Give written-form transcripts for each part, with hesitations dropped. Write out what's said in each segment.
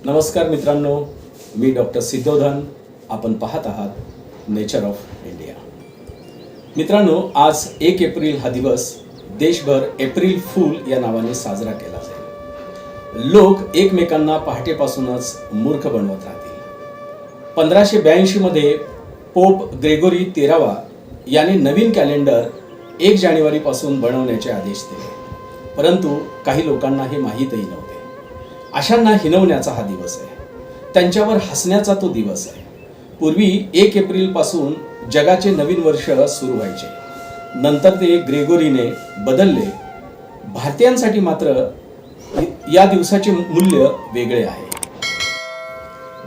नमस्कार मित्रांनो, मी डॉक्टर सिद्धोधन. आपण पाहत आहात नेचर ऑफ इंडिया. मित्रांनो, आज 1 एप्रिल हा दिवस देशभर एप्रिल फूल या नावाने साजरा केला जाईल. लोक एकमेकांना पहाटेपासूनच मूर्ख बनवत राहतील. 1582 मध्ये पोप ग्रेगोरी 13वा याने नवीन कॅलेंडर 1 जानेवारीपासून बनवण्याचे आदेश दिले. परंतु काही लोकांना हे माहीतही नव्हते. अशांना हिनवण्याचा हा दिवस आहे. त्यांच्यावर हसण्याचा तो दिवस आहे. पूर्वी 1 एप्रिल पासून जगाचे नवीन वर्ष सुरू व्हायचे. नंतर ते ग्रेगोरीने बदलले. भारतीयांसाठी मात्र या दिवसाचे मूल्य वेगळे आहे.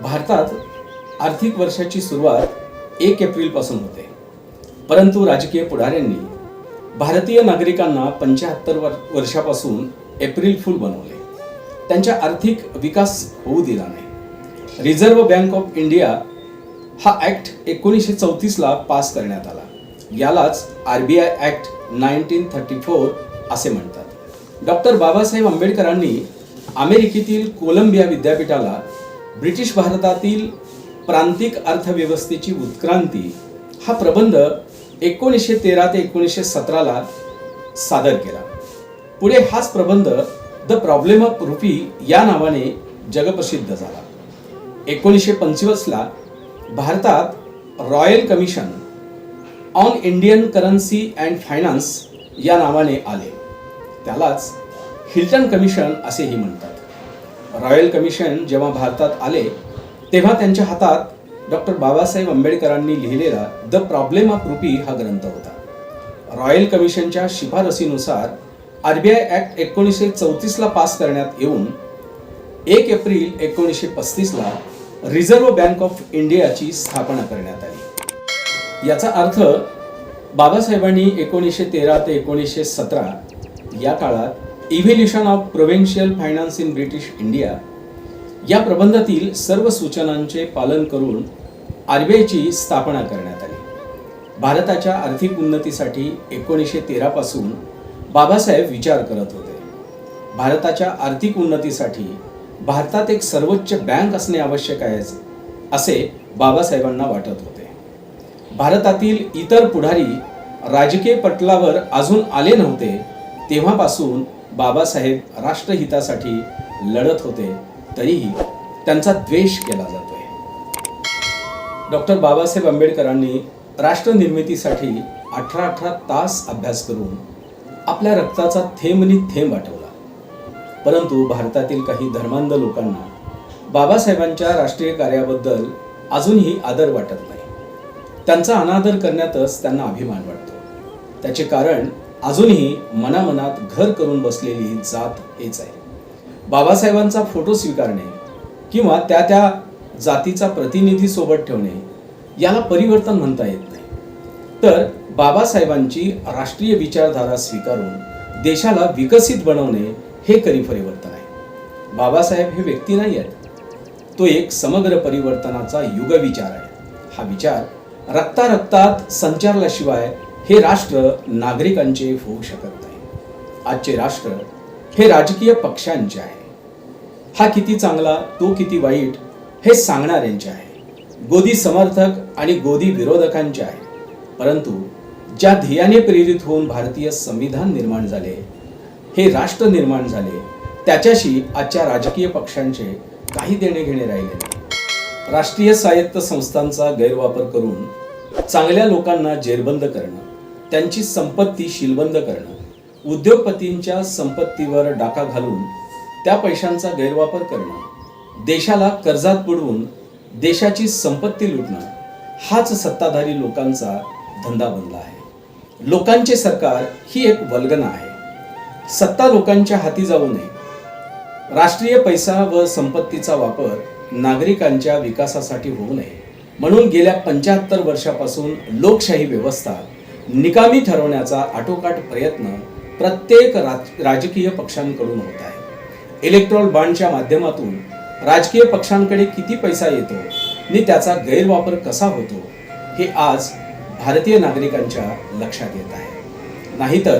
भारतात आर्थिक वर्षाची सुरुवात 1 एप्रिल पासून होते. परंतु राजकीय पुढाऱ्यांनी भारतीय नागरिकांना 75 वर्षापासून एप्रिल फूल बनवले. त्यांचा आर्थिक विकास होऊ दिला नाही. रिझर्व्ह बँक ऑफ इंडिया हा ॲक्ट 1934ला पास करण्यात आला. यालाच RBI ॲक्ट 1934 असे म्हणतात. डॉक्टर बाबासाहेब आंबेडकरांनी अमेरिकेतील कोलंबिया विद्यापीठाला ब्रिटिश भारतातील प्रांतिक अर्थव्यवस्थेची उत्क्रांती हा प्रबंध 1913 ते 1917ला सादर केला. पुढे हाच प्रबंध द प्रॉब्लेम ऑफ रुपी या नावाने जगप्रसिद्ध झाला. 1925ला भारतात royal commission on Indian currency and finance या नावाने आले. त्यालाच हिल्टन कमिशन असेही म्हणतात. रॉयल कमिशन जेव्हा भारतात आले तेव्हा त्यांच्या हातात डॉक्टर बाबासाहेब आंबेडकरांनी लिहिलेला द प्रॉब्लेम ऑफ रुपी हा ग्रंथ होता. रॉयल कमिशनच्या शिफारसीनुसार RBI ॲक्ट 1934ला पास करण्यात येऊन 1 एप्रिल 1935ला रिझर्व्ह बँक ऑफ इंडियाची स्थापना करण्यात आली. याचा अर्थ बाबासाहेबांनी 1913 ते 1917 या काळात evolution of provincial finance in British India या प्रबंधातील सर्व सूचनांचे पालन करून RBIची स्थापना करण्यात आली. भारताच्या आर्थिक उन्नतीसाठी 1913 पासून बाबासाहेब विचार करत होते. भारताच्या आर्थिक उन्नतीसाठी भारतात एक सर्वोच्च बँक असणे आवश्यक आहे असे बाबासाहेबांना वाटत होते. भारतातील इतर पुढारी राजकीय पटलावर अजून आले नव्हते तेव्हापासून बाबासाहेब राष्ट्रहितासाठी लढत होते. तरीही त्यांचा द्वेष केला जातोय. डॉक्टर बाबासाहेब आंबेडकरांनी राष्ट्र निर्मितीसाठी 18 तास अभ्यास करून आपल्या रक्ताचा थेंबनी थेंब वाटवला. परंतु भारतातील काही धर्मांध लोकांना बाबासाहेबांच्या राष्ट्रीय कार्याबद्दल अजूनही आदर वाटत नाही. त्यांचा अनादर करण्यातच त्यांना अभिमान वाटतो. त्याचे कारण अजूनही मनामनात घर करून बसलेली जात हेच आहे. बाबासाहेबांचा फोटो स्वीकारणे किंवा त्या जातीचा प्रतिनिधी सोबत ठेवणे याला परिवर्तन म्हणता येत नाही. तर बाबासाहेबांची राष्ट्रीय विचारधारा स्वीकारून देशाला विकसित बनवणे हे खरी परिवर्तन आहे. बाबासाहेब हे व्यक्ती नाही आहेत. तो एक समग्र परिवर्तनाचा युगविचार आहे. हा विचार रक्तात संचारल्याशिवाय हे राष्ट्र नागरिकांचे होऊ शकत नाही. आजचे राष्ट्र हे राजकीय पक्षांचे आहे. हा किती चांगला तो किती वाईट हे सांगणाऱ्यांचे आहे. गोदी समर्थक आणि गोदी विरोधकांचे आहे. परंतु ज्या ध्येयाने प्रेरित होऊन भारतीय संविधान निर्माण झाले, हे राष्ट्र निर्माण झाले, त्याच्याशी आजच्या राजकीय पक्षांचे काही देणे घेणे राहिले नाही. राष्ट्रीय स्वायत्त संस्थांचा गैरवापर करून चांगल्या लोकांना जेरबंद करणं, त्यांची संपत्ती शीलबंद करणं, उद्योगपतींच्या संपत्तीवर डाका घालून त्या पैशांचा गैरवापर करणं, देशाला कर्जात बुडवून देशाची संपत्ती लुटणं हाच सत्ताधारी लोकांचा धंदा बनला आहे. लोकांचे सरकार ही एक वल्गना आहे. सत्ता लोकांच्या हाती जाऊ नये. राष्ट्रीय पैसा व संपत्तीचा वापर नागरिकांच्या विकासासाठी होऊ नये म्हणून गेल्या 75 वर्षापासून लोकशाही व्यवस्था निकामी ठरवण्याचा आटोकाट प्रयत्न प्रत्येक राजकीय पक्षांकडून होत आहे. इलेक्ट्रॉल बॉन्डच्या माध्यमातून राजकीय पक्षांकडे किती पैसा येतो आणि त्याचा गैरवापर कसा होतो हे आज भारतीय नागरिकांच्या लक्षात येत आहे. नाहीतर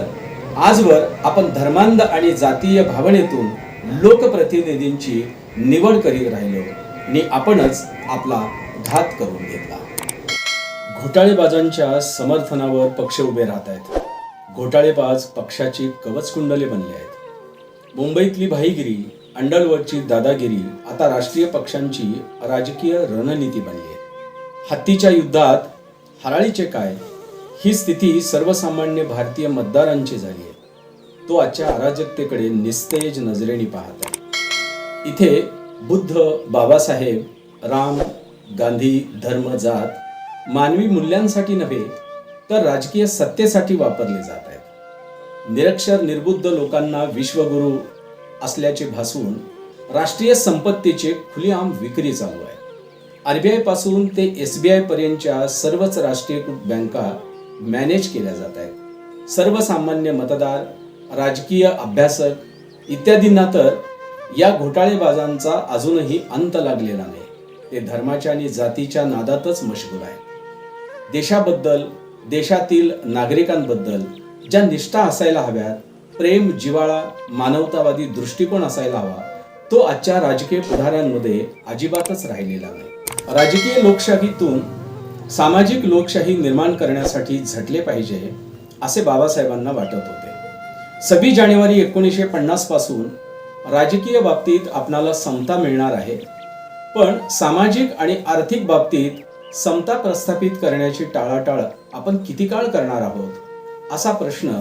आजवर आपण धर्मांध आणि जातीय भावनेतून लोकप्रतिनिधींची निवड करीत राहिलो आणि आपणच आपला घात करून घेतला. घोटाळेबाजांच्या समर्थनावर पक्ष उभे राहत आहेत. घोटाळेबाज पक्षाची कवचकुंडले बनली आहेत. मुंबईतली भाईगिरी, अंडरवर्ल्डची दादागिरी आता राष्ट्रीय पक्षांची राजकीय रणनीती बनली आहे. हत्तीच्या युद्धात हराळीचे काय, ही स्थिती सर्वसामान्य भारतीय मतदारांची झाली आहे. तो आजच्या अराजकतेकडे निस्तेज नजरेने पाहत आहे. इथे बुद्ध, बाबासाहेब, राम, गांधी, धर्म, जात मानवी मूल्यांसाठी नव्हे तर राजकीय सत्तेसाठी वापरले जात आहेत. निरक्षर निर्बुद्ध लोकांना विश्वगुरू असल्याचे भासून राष्ट्रीय संपत्तीचे खुलेआम विक्री चालू आहे. RBI पासून ते SBI पर्यंतच्या सर्वच राष्ट्रीयकृत बँका मॅनेज केल्या जात आहेत. सर्वसामान्य मतदार, राजकीय अभ्यासक इत्यादींना तर या घोटाळेबाजांचा अजूनही अंत लागलेला नाही. ते धर्माच्या आणि जातीच्या नादातच मशगूल आहेत. देशाबद्दल, देशातील नागरिकांबद्दल ज्या निष्ठा असायला हव्यात, प्रेम, जिव्हाळा, मानवतावादी दृष्टिकोन असायला हवा, तो आजच्या राजकीय पुढाऱ्यांमध्ये अजिबातच राहिलेला नाही. राजकीय लोकशाहीतून सामाजिक लोकशाही निर्माण करण्यासाठी झटले पाहिजे असे बाबासाहेबांना वाटत होते. 26 जानेवारी 1950 पासून राजकीय बाबतीत आपणाला समता मिळणार आहे, पण सामाजिक आणि आर्थिक बाबतीत समता प्रस्थापित करण्याची टाळाटाळ आपण किती काळ करणार आहोत, असा प्रश्न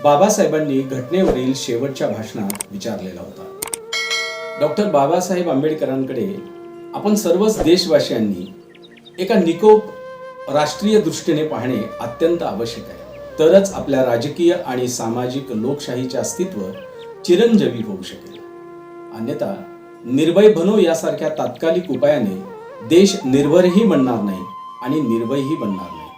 बाबासाहेबांनी घटनेवरील शेवटच्या भाषणात विचारलेला होता. डॉक्टर बाबासाहेब आंबेडकरांकडे आपण सर्वच देशवासियांनी एका निकोप राष्ट्रीय दृष्टीने पाहणे अत्यंत आवश्यक आहे. तरच आपल्या राजकीय आणि सामाजिक लोकशाहीचे अस्तित्व चिरंजीवी होऊ शकेल. अन्यथा निर्भय बनो यासारख्या तात्कालिक उपायाने देश निर्भरही बनणार नाही आणि निर्भयही बनणार नाही.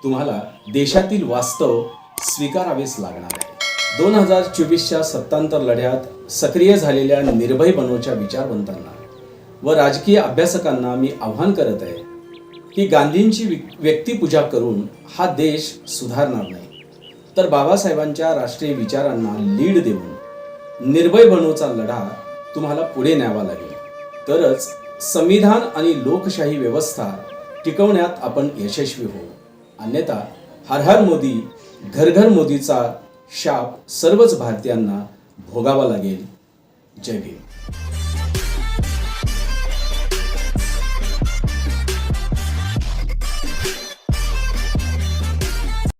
तुम्हाला देशातील वास्तव स्वीकारावेच लागणार आहे. 2024च्या सत्तांतर लढ्यात सक्रिय झालेल्या निर्भय बनोच्या विचारवंतांना व राजकीय अभ्यासकांना मी आव्हान करत आहे की गांधींची व्यक्तिपूजा करून हा देश सुधारणार नाही, तर बाबासाहेबांच्या राष्ट्रीय विचारांना लीड देऊन निर्भय बनोचा लढा तुम्हाला पुढे न्यावा लागेल. तरच संविधान आणि लोकशाही व्यवस्था टिकवण्यात आपण यशस्वी होऊ. अन्यथा हर हर मोदी, घर घर मोदीचा शाप सर्वच भारतीयांना भोगावा लागेल. जय भीम.